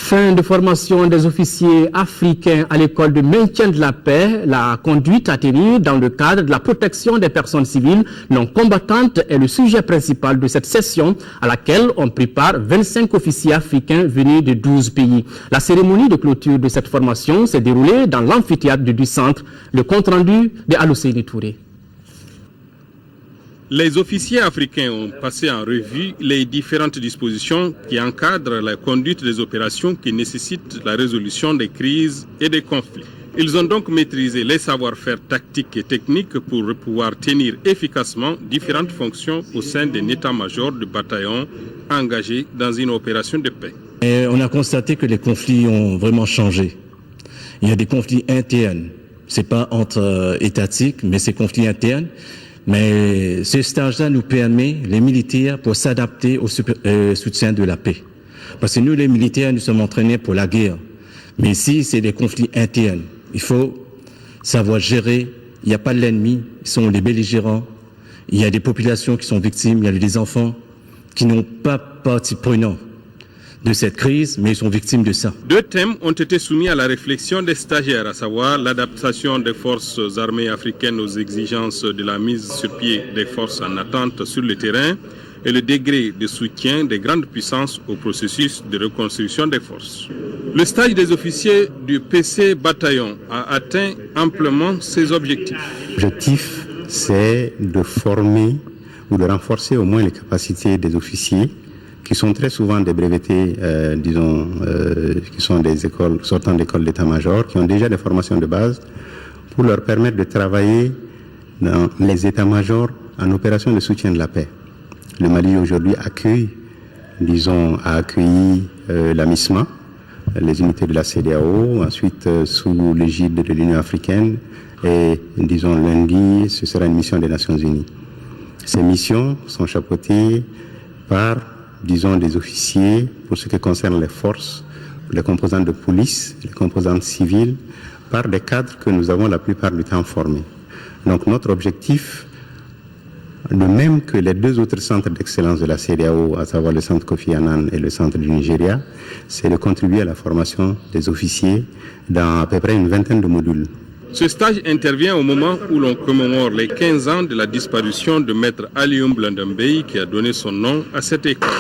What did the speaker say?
Fin de formation des officiers africains à l'école de maintien de la paix, la conduite à tenir dans le cadre de la protection des personnes civiles non combattantes est le sujet principal de cette session à laquelle ont pris part 25 officiers africains venus de 12 pays. La cérémonie de clôture de cette formation s'est déroulée dans l'amphithéâtre du centre. Le compte-rendu de Alousseini Touré. Les officiers africains ont passé en revue les différentes dispositions qui encadrent la conduite des opérations qui nécessitent la résolution des crises et des conflits. Ils ont donc maîtrisé les savoir-faire tactiques et techniques pour pouvoir tenir efficacement différentes fonctions au sein d'un état-major de bataillon engagé dans une opération de paix. Et on a constaté que les conflits ont vraiment changé. Il y a des conflits internes. C'est pas entre étatiques, mais c'est conflits internes. Mais ce stage-là nous permet, les militaires, pour s'adapter au soutien de la paix. Parce que nous, les militaires, nous sommes entraînés pour la guerre. Mais ici, c'est des conflits internes. Il faut savoir gérer. Il n'y a pas de l'ennemi. Ils sont les belligérants. Il y a des populations qui sont victimes. Il y a des enfants qui n'ont pas partie prenante de cette crise, mais ils sont victimes de ça. Deux thèmes ont été soumis à la réflexion des stagiaires, à savoir l'adaptation des forces armées africaines aux exigences de la mise sur pied des forces en attente sur le terrain et le degré de soutien des grandes puissances au processus de reconstruction des forces. Le stage des officiers du PC Bataillon a atteint amplement ses objectifs. L'objectif, c'est de former ou de renforcer au moins les capacités des officiers qui sont très souvent des brevetés, qui sont des écoles, sortant d'écoles d'état-major, qui ont déjà des formations de base, pour leur permettre de travailler dans les états-majors en opération de soutien de la paix. Le Mali aujourd'hui a accueilli la MISMA, les unités de la CEDEAO, ensuite sous l'égide de l'Union africaine, et lundi, ce sera une mission des Nations Unies. Ces missions sont chapeautées par des officiers pour ce qui concerne les forces, les composantes de police, les composantes civiles, par des cadres que nous avons la plupart du temps formés. Donc notre objectif, de même que les deux autres centres d'excellence de la CEDEAO, à savoir le centre Kofi Annan et le centre du Nigeria, c'est de contribuer à la formation des officiers dans à peu près une vingtaine de modules. Ce stage intervient au moment où l'on commémore les 15 ans de la disparition de maître Alioune Blandambey qui a donné son nom à cette école.